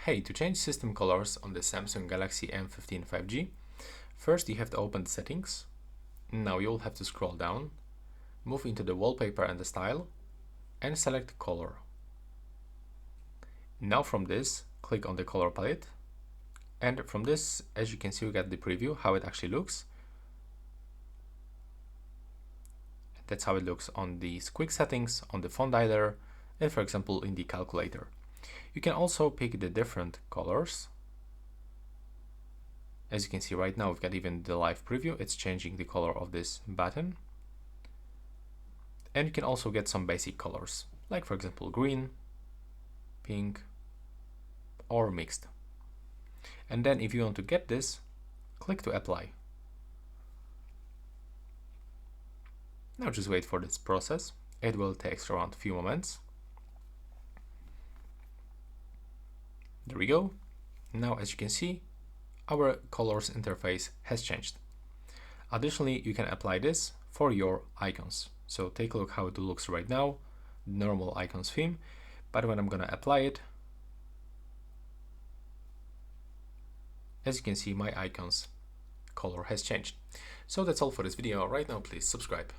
Hey, to change system colors on the Samsung Galaxy M15 5G, first you have to open the settings. Now you'll have to scroll down, move into the wallpaper and the style, and select color. Now from this, click on the color palette, and from this, as you can see, we got the preview, how it actually looks. That's how it looks on the quick settings, on the font dialer, and for example in the calculator. You can also pick the different colors. As you can see right now, we've got even the live preview. It's changing the color of this button. And you can also get some basic colors, like for example green, pink, or mixed. And then if you want to get this, click to apply. Now just wait for this process. It will take around a few moments. There we go. Now as you can see, our colors interface has changed. Additionally, you can apply this for your icons. So take a look how it looks right now, normal icons theme, but when I'm gonna apply it, as you can see, my icons color has changed. So that's all for this video. Right now, please subscribe.